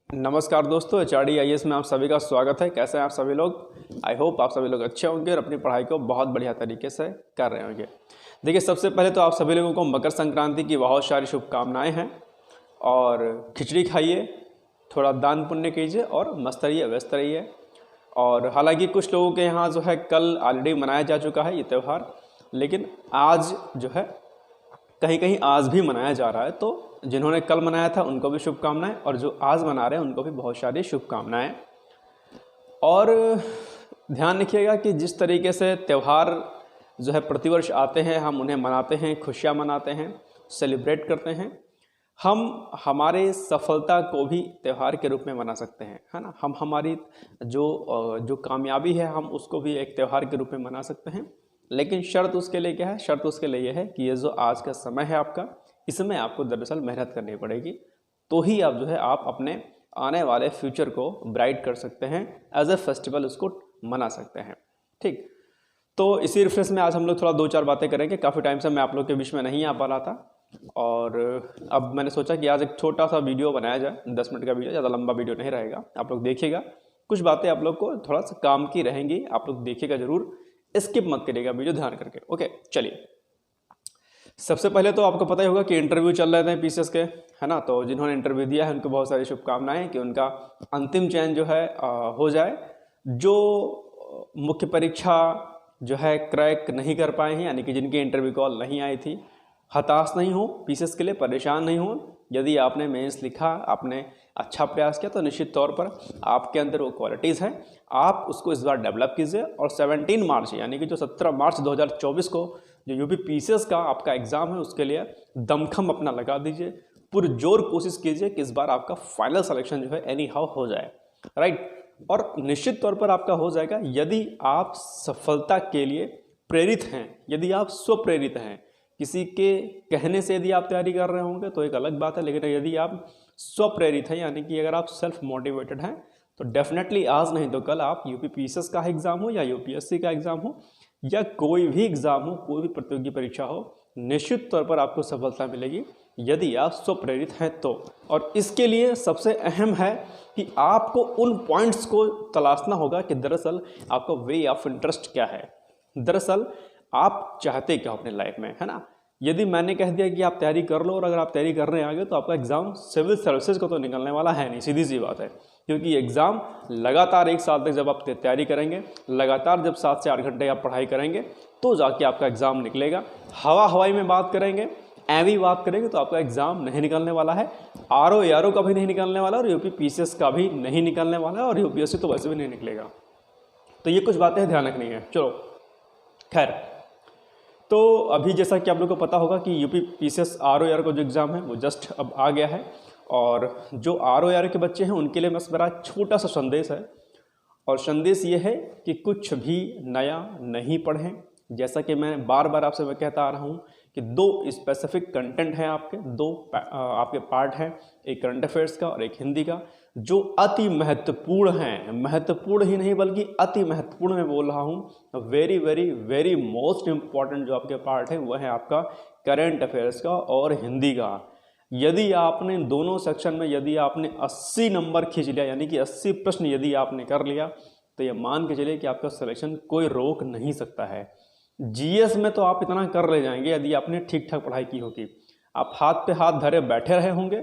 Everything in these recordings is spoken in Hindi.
नमस्कार दोस्तों, एचआरडी आईएएस में आप सभी का स्वागत है। कैसे हैं आप सभी लोग? आई होप आप सभी लोग अच्छे होंगे और अपनी पढ़ाई को बहुत बढ़िया तरीके से कर रहे होंगे। देखिए, सबसे पहले तो आप सभी लोगों को मकर संक्रांति की बहुत सारी शुभकामनाएं हैं। और खिचड़ी खाइए, थोड़ा दान पुण्य कीजिए और मस्त रहिए, व्यस्त रहिए। और हालांकि कुछ लोगों के यहाँ जो है कल ऑलरेडी मनाया जा चुका है ये त्यौहार, लेकिन आज जो है कहीं कहीं आज भी मनाया जा रहा है। तो जिन्होंने कल मनाया था उनको भी शुभकामनाएं, और जो आज मना रहे हैं उनको भी बहुत सारी शुभकामनाएं। और ध्यान रखिएगा कि जिस तरीके से त्यौहार जो है प्रतिवर्ष आते हैं, हम उन्हें मनाते हैं, खुशियां मनाते हैं, सेलिब्रेट करते हैं। हम हमारे सफलता को भी त्यौहार के रूप में मना सकते हैं, है ना। हम हमारी जो कामयाबी है हम उसको भी एक त्यौहार के रूप में मना सकते हैं। लेकिन शर्त उसके लिए क्या है? शर्त उसके लिए यह है कि ये जो आज का समय है आपका, इसमें आपको दरअसल मेहनत करनी पड़ेगी। तो ही आप जो है आप अपने आने वाले फ्यूचर को ब्राइट कर सकते हैं, एज ए फेस्टिवल उसको मना सकते हैं। ठीक, तो इसी रिफ्रेंस में आज हम लोग थोड़ा दो चार बातें करेंगे। काफ़ी टाइम से मैं आप लोग के बीच में नहीं आ पा रहा था, और अब मैंने सोचा कि आज एक छोटा सा वीडियो बनाया जाए, 10 मिनट का वीडियो, ज़्यादा लंबा वीडियो नहीं रहेगा। आप लोग देखिएगा, कुछ बातें आप लोग को थोड़ा सा काम की रहेंगी, आप लोग देखिएगा जरूर, स्किप मत करिएगा वीडियो ध्यान करके। ओके, चलिए। सबसे पहले तो आपको पता ही होगा कि इंटरव्यू चल रहे थे पीसीएस के, है ना। तो जिन्होंने इंटरव्यू दिया है उनको बहुत सारी शुभकामनाएं कि उनका अंतिम चयन जो है हो जाए। जो मुख्य परीक्षा जो है क्रैक नहीं कर पाए हैं, यानी कि जिनकी इंटरव्यू कॉल नहीं आई थी, हताश नहीं हो, पीसीएस के लिए परेशान नहीं हो। यदि आपने मेंस लिखा, आपने अच्छा प्रयास किया, तो निश्चित तौर पर आपके अंदर वो क्वालिटीज़ हैं, आप उसको इस बार डेवलप कीजिए। और 17 मार्च यानी कि जो 17 मार्च 2024 को जो यूपी पीसीएस का आपका एग्ज़ाम है, उसके लिए दमखम अपना लगा दीजिए, पुरजोर कोशिश कीजिए कि इस बार आपका फाइनल सिलेक्शन जो है एनी हाउ हो जाए, राइट। और निश्चित तौर पर आपका हो जाएगा यदि आप सफलता के लिए प्रेरित हैं, यदि आप स्वप्रेरित हैं। किसी के कहने से यदि आप तैयारी कर रहे होंगे तो एक अलग बात है, लेकिन यदि आप स्वप्रेरित हैं, यानी कि अगर आप सेल्फ मोटिवेटेड हैं, तो डेफिनेटली आज नहीं तो कल आप यूपी पीसीएस का एग्ज़ाम हो या यूपीएससी का एग्ज़ाम हो या कोई भी एग्ज़ाम हो, कोई भी प्रतियोगी परीक्षा हो, निश्चित तौर पर आपको सफलता मिलेगी यदि आप स्वप्रेरित हैं तो। और इसके लिए सबसे अहम है कि आपको उन पॉइंट्स को तलाशना होगा कि दरअसल आपका वे ऑफ इंटरेस्ट क्या है, दरअसल आप चाहते क्या अपने लाइफ में, है ना। यदि मैंने कह दिया कि आप तैयारी कर लो और अगर आप तैयारी कर रहे हैं आगे, तो आपका एग्ज़ाम सिविल सर्विसेज को तो निकलने वाला है नहीं, सीधी सी बात है। क्योंकि एग्ज़ाम लगातार 1 साल तक जब आप तैयारी करेंगे, लगातार जब 7 से 8 घंटे आप पढ़ाई करेंगे, तो जाके आपका एग्ज़ाम निकलेगा। हवाई में बात करेंगे, एवी बात करेंगे, तो आपका एग्ज़ाम नहीं निकलने वाला है। आरओ का भी नहीं निकलने वाला, और यूपी पीसीएस का भी नहीं निकलने वाला है, और यूपीएससी तो वैसे भी नहीं निकलेगा। तो ये कुछ बातें ध्यान रखनी है। चलो खैर, तो अभी जैसा कि आप लोगों को पता होगा कि यूपी पीसीएस आरओ का जो एग्ज़ाम है वो जस्ट अब आ गया है। और जो आरओ के बच्चे हैं उनके लिए बस मेरा छोटा सा संदेश है, और संदेश ये है कि कुछ भी नया नहीं पढ़ें। जैसा कि मैं बार बार आपसे मैं कहता आ रहा हूँ कि 2 स्पेसिफिक कंटेंट हैं आपके, 2 आपके पार्ट हैं, एक करंट अफेयर्स का और एक हिंदी का, जो अति महत्वपूर्ण हैं। महत्वपूर्ण ही नहीं बल्कि अति महत्वपूर्ण मैं बोल रहा हूँ। Very very very most important जो आपके पार्ट है वह है आपका करंट अफेयर्स का और हिंदी का। यदि आपने दोनों सेक्शन में यदि आपने 80 नंबर खींच लिया, यानी कि 80 प्रश्न यदि आपने कर लिया, तो ये मान के चलिए कि आपका सिलेक्शन कोई रोक नहीं सकता है। जीएस में तो आप इतना कर ले जाएंगे यदि आपने ठीक ठाक पढ़ाई की होगी। आप हाथ पे हाथ धरे बैठे रहे होंगे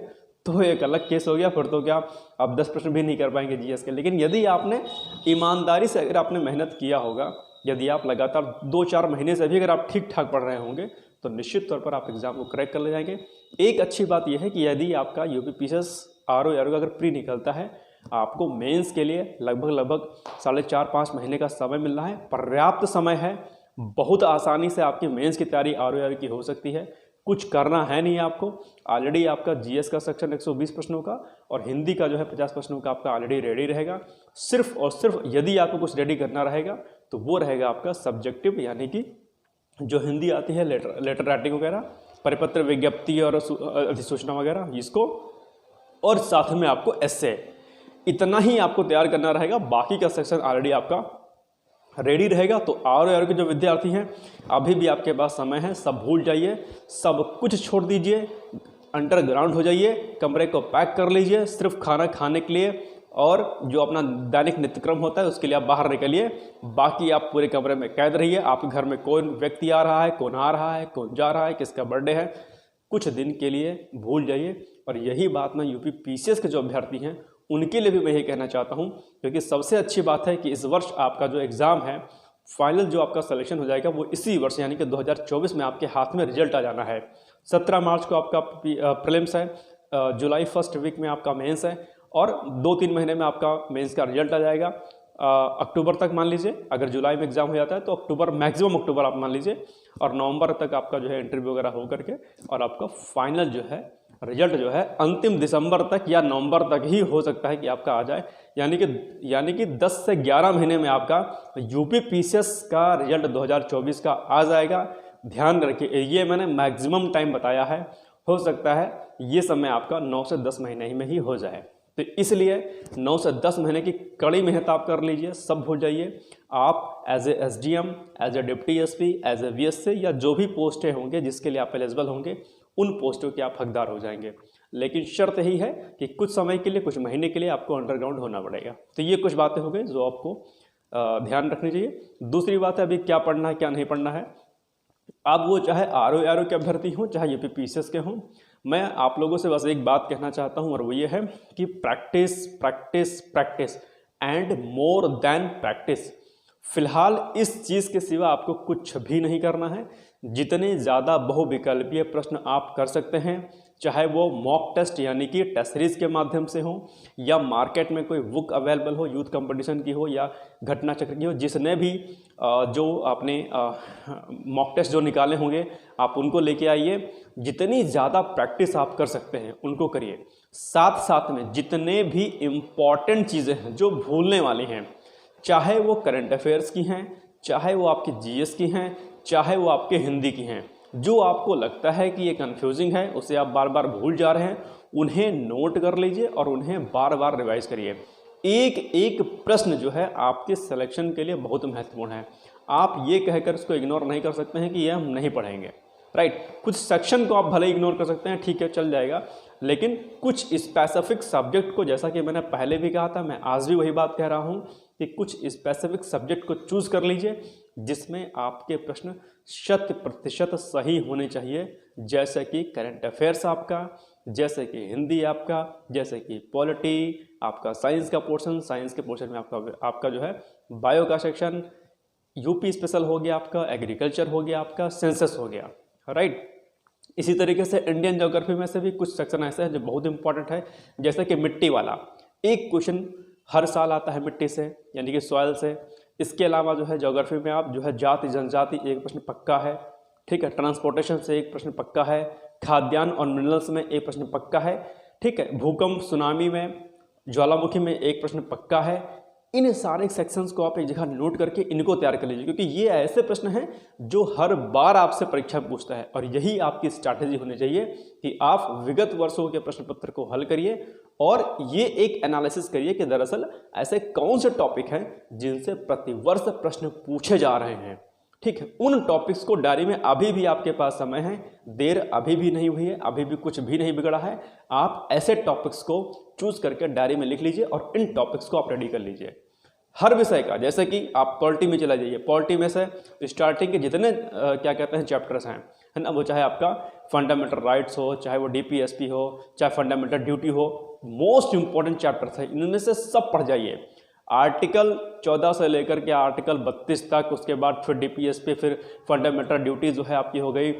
तो एक अलग केस हो गया, फिर तो क्या आप 10 प्रश्न भी नहीं कर पाएंगे जीएस के। लेकिन यदि आपने ईमानदारी से अगर आपने मेहनत किया होगा, यदि आप लगातार 2-4 महीने से भी अगर आप ठीक ठाक पढ़ रहे होंगे, तो निश्चित तौर पर आप एग्ज़ाम को क्रैक कर ले जाएंगे। एक अच्छी बात यह है कि यदि आपका यूपी पीसीएस आरओ का अगर प्री निकलता है, आपको मेंस के लिए लगभग 4.5-5 महीने का समय मिल रहा है, पर्याप्त समय है। बहुत आसानी से आपकी मेंस की तैयारी आरओ की हो सकती है। कुछ करना है नहीं आपको, ऑलरेडी आपका जीएस का सेक्शन 120 प्रश्नों का और हिंदी का जो है 50 प्रश्नों का आपका ऑलरेडी रेडी रहेगा। सिर्फ और सिर्फ यदि आपको कुछ रेडी करना रहेगा तो वो रहेगा आपका सब्जेक्टिव, यानी कि जो हिंदी आती है लेटर राइटिंग वगैरह, परिपत्र, विज्ञप्ति और अधिसूचना वगैरह, इसको, और साथ में आपको एस्से, इतना ही आपको तैयार करना रहेगा। बाकी का सेक्शन ऑलरेडी आपका रेडी रहेगा। तो आरओ के जो विद्यार्थी हैं, अभी भी आपके पास समय है, सब भूल जाइए, सब कुछ छोड़ दीजिए, अंडरग्राउंड हो जाइए, कमरे को पैक कर लीजिए सिर्फ खाना खाने के लिए, और जो अपना दैनिक नित्यक्रम होता है उसके लिए आप बाहर निकलिए, बाकी आप पूरे कमरे में कैद रहिए। आपके घर में कौन व्यक्ति आ रहा है, कौन आ रहा है, कौन जा रहा है, किसका बर्थडे है, कुछ दिन के लिए भूल जाइए। और यही बात मैं यूपी पीसीएस के जो अभ्यर्थी हैं उनके लिए भी मैं यही कहना चाहता हूं, क्योंकि सबसे अच्छी बात है कि इस वर्ष आपका जो एग्ज़ाम है, फाइनल जो आपका सिलेक्शन हो जाएगा वो इसी वर्ष यानी कि 2024 में आपके हाथ में रिजल्ट आ जाना है। 17 मार्च को आपका प्रीलिम्स है, जुलाई फर्स्ट वीक में आपका मेंस है, और 2-3 महीने में आपका मेंस का रिजल्ट आ जाएगा। अक्टूबर तक मान लीजिए, अगर जुलाई में एग्जाम हो जाता है तो अक्टूबर, मैक्सिमम अक्टूबर आप मान लीजिए, और नवंबर तक आपका जो है इंटरव्यू वगैरह हो करके और आपका फाइनल जो है रिजल्ट जो है अंतिम दिसंबर तक या नवंबर तक ही हो सकता है कि आपका आ जाए। यानी कि 10 से 11 महीने में आपका यूपी पीसीएस का रिजल्ट 2024 का आ जाएगा। ध्यान रखिए, ये मैंने मैक्सिमम टाइम बताया है, हो सकता है ये समय आपका 9 से 10 महीने में ही हो जाए। तो इसलिए 9 से 10 महीने की कड़ी मेहनत आप कर लीजिए, सब भूल जाइए। आप as a SDM, as a deputy SP, as a VSA या जो भी पोस्टें होंगे जिसके लिए आप एलिजिबल होंगे, उन पोस्टों के आप हकदार हो जाएंगे। लेकिन शर्त यही है कि कुछ समय के लिए, कुछ महीने के लिए आपको अंडरग्राउंड होना पड़ेगा। तो ये कुछ बातें हो गई जो आपको ध्यान रखनी चाहिए। दूसरी बात है अभी क्या पढ़ना है क्या नहीं पढ़ना है। आप वो चाहे आरओ के अभ्यर्थी हों, चाहे यूपी पीसीएस के हों, मैं आप लोगों से बस एक बात कहना चाहता हूं, और वो ये है कि practice practice practice and more than practice. फिलहाल इस चीज़ के सिवा आपको कुछ भी नहीं करना है। जितने ज़्यादा बहुविकल्पीय प्रश्न आप कर सकते हैं, चाहे वो मॉक टेस्ट यानी कि टेस्ट सीरीज के माध्यम से हो, या मार्केट में कोई बुक अवेलेबल हो, यूथ कंपटीशन की हो या घटना चक्र की हो, जिसने भी जो आपने मॉक टेस्ट जो निकाले होंगे आप उनको लेके आइए। जितनी ज़्यादा प्रैक्टिस आप कर सकते हैं उनको करिए। साथ साथ में जितने भी इम्पॉर्टेंट चीज़ें हैं जो भूलने वाली हैं, चाहे वो करंट अफेयर्स की हैं, चाहे वो आपकी जीएस की हैं, चाहे वो आपके हिंदी की हैं, जो आपको लगता है कि ये कंफ्यूजिंग है, उसे आप बार बार भूल जा रहे हैं, उन्हें नोट कर लीजिए और उन्हें बार बार रिवाइज करिए। एक एक प्रश्न जो है आपके सिलेक्शन के लिए बहुत महत्वपूर्ण है। आप ये कहकर इसको इग्नोर नहीं कर सकते हैं कि ये हम नहीं पढ़ेंगे, राइट। कुछ सेक्शन को आप भले इग्नोर कर सकते हैं, ठीक है, चल जाएगा, लेकिन कुछ स्पेसिफिक सब्जेक्ट को, जैसा कि मैंने पहले भी कहा था, मैं आज भी वही बात कह रहा हूँ कि कुछ स्पेसिफिक सब्जेक्ट को चूज कर लीजिए जिसमें आपके प्रश्न 100% सही होने चाहिए। जैसे कि करंट अफेयर्स आपका, जैसे कि हिंदी आपका, जैसे कि पॉलिटी आपका, साइंस का पोर्शन, साइंस के पोर्शन में आपका जो है बायो का सेक्शन, यूपी स्पेशल हो गया आपका, एग्रीकल्चर हो गया आपका, सेंसस हो गया, राइट। इसी तरीके से इंडियन ज्योग्राफी में से भी कुछ सेक्शन ऐसे हैं जो बहुत इंपॉर्टेंट है, जैसे कि मिट्टी वाला। एक क्वेश्चन हर साल आता है मिट्टी से, यानी कि सॉइल से। इसके अलावा जो है ज्योग्राफी में आप जो है जाति जनजाति एक प्रश्न पक्का है, ठीक है। ट्रांसपोर्टेशन से एक प्रश्न पक्का है, खाद्यान्न और मिनरल्स में एक प्रश्न पक्का है, ठीक है। भूकंप सुनामी में, ज्वालामुखी में एक प्रश्न पक्का है। इन सारे सेक्शंस को आप एक जगह नोट करके इनको तैयार कर लीजिए, क्योंकि ये ऐसे प्रश्न हैं जो हर बार आपसे परीक्षा पूछता है, और यही आपकी स्ट्रैटेजी होनी चाहिए कि आप विगत वर्षों के प्रश्न पत्र को हल करिए और ये एक एनालिसिस करिए कि दरअसल ऐसे कौन से टॉपिक हैं जिनसे प्रतिवर्ष प्रश्न पूछे जा रहे हैं, ठीक है। उन टॉपिक्स को डायरी में, अभी भी आपके पास समय है, देर अभी भी नहीं हुई है, अभी भी कुछ भी नहीं बिगड़ा है। आप ऐसे टॉपिक्स को चूज करके डायरी में लिख लीजिए और इन टॉपिक्स को आप रेडी कर लीजिए हर विषय का। जैसे कि आप पॉलिटी में चला जाइए, पॉलिटी में से स्टार्टिंग के जितने क्या कहते हैं चैप्टर्स हैं, है ना, वो चाहे आपका फंडामेंटल राइट्स हो, चाहे वो डीपीएसपी हो, चाहे फंडामेंटल ड्यूटी हो, मोस्ट इंपॉर्टेंट चैप्टर्स हैं, इनमें से सब पढ़ जाइए। आर्टिकल 14 से लेकर के आर्टिकल 32 तक, उसके बाद फिर डीपीएसपी, फिर फंडामेंटल ड्यूटी जो है आपकी हो गई।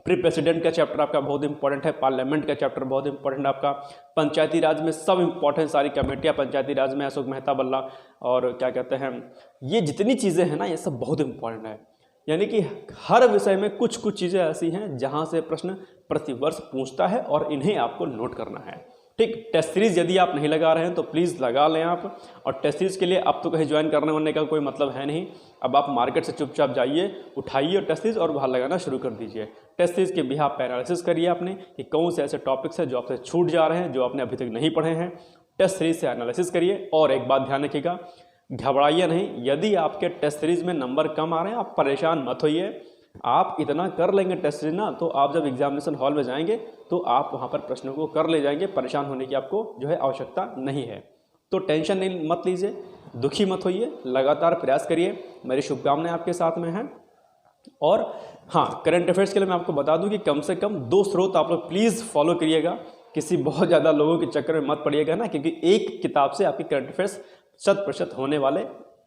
प्री प्रेसिडेंट का चैप्टर आपका बहुत इंपॉर्टेंट है, पार्लियामेंट का चैप्टर बहुत इंपॉर्टेंट है आपका, पंचायती राज में सब इंपॉर्टेंट, सारी कमेटियाँ पंचायती राज में, अशोक मेहता बल्ला और क्या कहते हैं, ये जितनी चीज़ें हैं ना, ये सब बहुत इंपॉर्टेंट है। यानी कि हर विषय में कुछ कुछ चीज़ें ऐसी हैं जहाँ से प्रश्न प्रतिवर्ष पूछता है और इन्हें आपको नोट करना है, ठीक। टेस्ट सीरीज यदि आप नहीं लगा रहे हैं तो प्लीज़ लगा लें आप। और टेस्ट सीरीज के लिए अब तो कहीं ज्वाइन करने वरने का कोई मतलब है नहीं। अब आप मार्केट से चुपचाप जाइए, उठाइए टेस्ट सीरीज और वहाँ लगाना शुरू कर दीजिए। टेस्ट सीरीज के बिहाफ पे एनालिसिस करिए आपने कि कौन से ऐसे टॉपिक्स हैं जो आपसे छूट जा रहे हैं, जो आपने अभी तक नहीं पढ़े हैं। टेस्ट सीरीज से एनालिसिस करिए। और एक बात ध्यान रखिएगा, घबराइए नहीं। यदि आपके टेस्ट सीरीज में नंबर कम आ रहे हैं, आप परेशान मत होइए। आप इतना कर लेंगे टेस्ट सीरीज ना, तो आप जब एग्जामिनेशन हॉल में जाएंगे तो आप वहाँ पर प्रश्नों को कर ले जाएंगे, परेशान होने की आपको जो है आवश्यकता नहीं है। तो टेंशन नहीं मत लीजिए, दुखी मत होइए, लगातार प्रयास करिए, मेरी शुभकामनाएं आपके साथ में हैं। और हाँ, करंट अफेयर्स के लिए मैं आपको बता दूं कि कम से कम 2 स्रोत आप लोग प्लीज़ फॉलो करिएगा, किसी बहुत ज़्यादा लोगों के चक्कर में मत पड़िएगा ना, क्योंकि एक किताब से आपके करंट अफेयर्स 100% होने वाले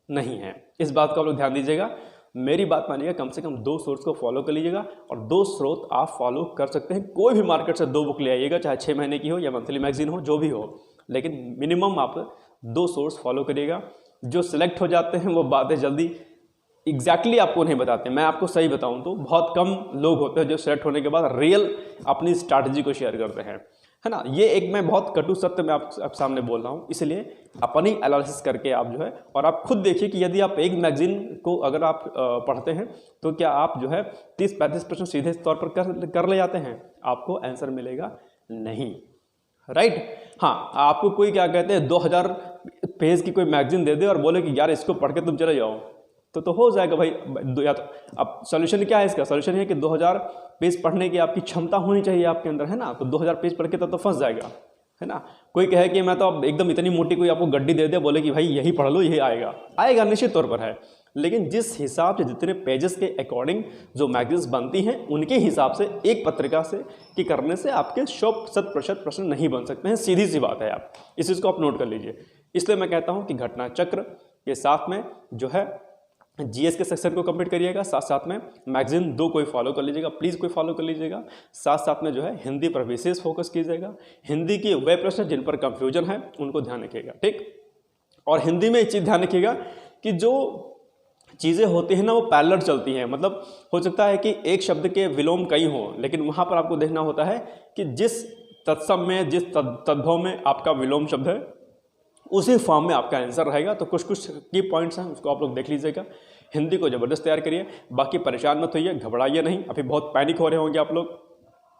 नहीं हैं। इस बात को आप लोग ध्यान दीजिएगा, मेरी बात मानिएगा, कम से कम 2 सोर्स को फॉलो कर लीजिएगा। और 2 स्रोत आप फॉलो कर सकते हैं, कोई भी मार्केट से 2 बुक ले आइएगा, चाहे 6 महीने की हो या मंथली मैगजीन हो, जो भी हो, लेकिन मिनिमम आप 2 सोर्स फॉलो करिएगा। जो सिलेक्ट हो जाते हैं वो बातें जल्दी एग्जैक्टली आपको नहीं बताते। मैं आपको सही बताऊं तो बहुत कम लोग होते हैं जो सेलेक्ट होने के बाद रियल अपनी स्ट्रैटेजी को शेयर करते हैं, है ना। ये एक मैं बहुत कटु सत्य मैं आप सामने बोल रहा हूँ, इसलिए अपनी एनालिसिस करके आप जो है, और आप खुद देखिए कि यदि आप एक मैगजीन को अगर आप पढ़ते हैं तो क्या आप जो है 30-35% सीधे तौर पर कर ले जाते हैं? आपको आंसर मिलेगा नहीं, राइट। हाँ, आपको कोई क्या कहते हैं 2000 पेज की कोई मैगजीन दे दे और बोले कि यार इसको पढ़ के तुम चले जाओ, तो हो जाएगा भाई। या तो अब सोल्यूशन क्या है इसका? सोल्यूशन है कि 2000 पेज पढ़ने की आपकी क्षमता होनी चाहिए आपके अंदर, है ना। तो 2000 पेज पढ़ के तो फंस जाएगा, है ना। कोई कहे कि मैं तो अब एकदम इतनी मोटी कोई आपको गड्डी दे दे, बोले कि भाई यही पढ़ लो, यही आएगा निश्चित तौर पर है। लेकिन जिस हिसाब से जितने पेजेस के अकॉर्डिंग जो मैगजीन्स बनती हैं, उनके हिसाब से एक पत्रिका से की करने से आपके 100% प्रश्न नहीं बन सकते हैं, सीधी सी बात है। आप इस चीज़ को आप नोट कर लीजिए। इसलिए मैं कहता हूँ कि घटना चक्र के साथ में जो है जीएस के सेक्शन को कंप्लीट करिएगा, साथ साथ में मैगजीन 2 कोई फॉलो कर लीजिएगा, प्लीज़ कोई फॉलो कर लीजिएगा। साथ साथ में जो है हिंदी पर विशेष फोकस कीजिएगा। हिंदी के वे प्रश्न जिन पर कंफ्यूजन है उनको ध्यान रखिएगा, ठीक। और हिंदी में एक चीज़ ध्यान रखिएगा कि जो चीज़ें होती हैं ना वो पैरेलल चलती हैं। मतलब हो सकता है कि एक शब्द के विलोम कई हों, लेकिन वहाँ पर आपको देखना होता है कि जिस तत्सम में, जिस तद्भव में आपका विलोम शब्द है, उसी फॉर्म में आपका आंसर रहेगा। तो कुछ की पॉइंट्स हैं, उसको आप लोग देख लीजिएगा। हिंदी को ज़बरदस्त तैयार करिए, बाकी परेशान मत होइए, घबराइए नहीं। अभी बहुत पैनिक हो रहे होंगे आप लोग,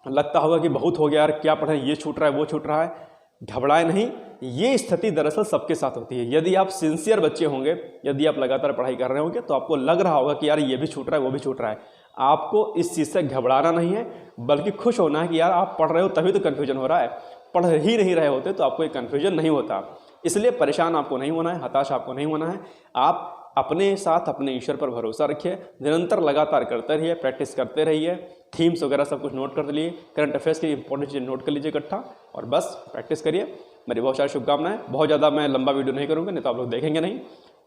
लगता होगा कि बहुत हो गया यार, क्या पढ़ें, ये छूट रहा है, वो छूट रहा है। घबराए नहीं, ये स्थिति दरअसल सबके साथ होती है। यदि आप सिंसियर बच्चे होंगे, यदि आप लगातार पढ़ाई कर रहे होंगे, तो आपको लग रहा होगा कि यार ये भी छूट रहा है, वो भी छूट रहा है। आपको इस चीज़ से घबराना नहीं है, बल्कि खुश होना है कि यार आप पढ़ रहे हो तभी तो कन्फ्यूजन हो रहा है। पढ़ ही नहीं रहे होते तो आपको एक कन्फ्यूजन नहीं होता। इसलिए परेशान आपको नहीं होना है, हताश आपको नहीं होना है। आप अपने साथ अपने ईश्वर पर भरोसा रखिए, निरंतर लगातार करते रहिए, प्रैक्टिस करते रहिए। थीम्स वगैरह सब कुछ नोट कर लिए, करंट अफेयर्स की इंपॉर्टेंट चीज़ नोट कर लीजिए इकट्ठा, और बस प्रैक्टिस करिए। मेरी बहुत सारी शुभकामनाएं। बहुत ज़्यादा मैं लंबा वीडियो नहीं करूँगा, नहीं तो आप लोग देखेंगे नहीं।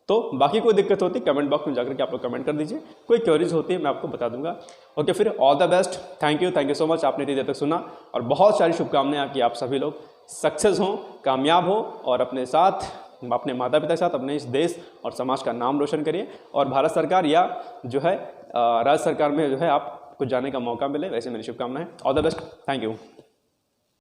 तो बाकी कोई दिक्कत होती कमेंट बॉक्स में जाकर के आप लोग कमेंट कर दीजिए, कोई क्वेरीज होती है मैं आपको बता दूंगा। ओके, फिर all the best, thank you so much, आपने इतनी देर तक सुना, और बहुत सारी शुभकामनाएं आपकी, आप सभी लोग सक्सेस हों, कामयाब हो, और अपने साथ, अपने माता पिता के साथ अपने इस देश और समाज का नाम रोशन करिए, और भारत सरकार या जो है राज्य सरकार में जो है आपको जाने का मौका मिले, वैसे मेरी शुभकामनाएं। All the best, thank you.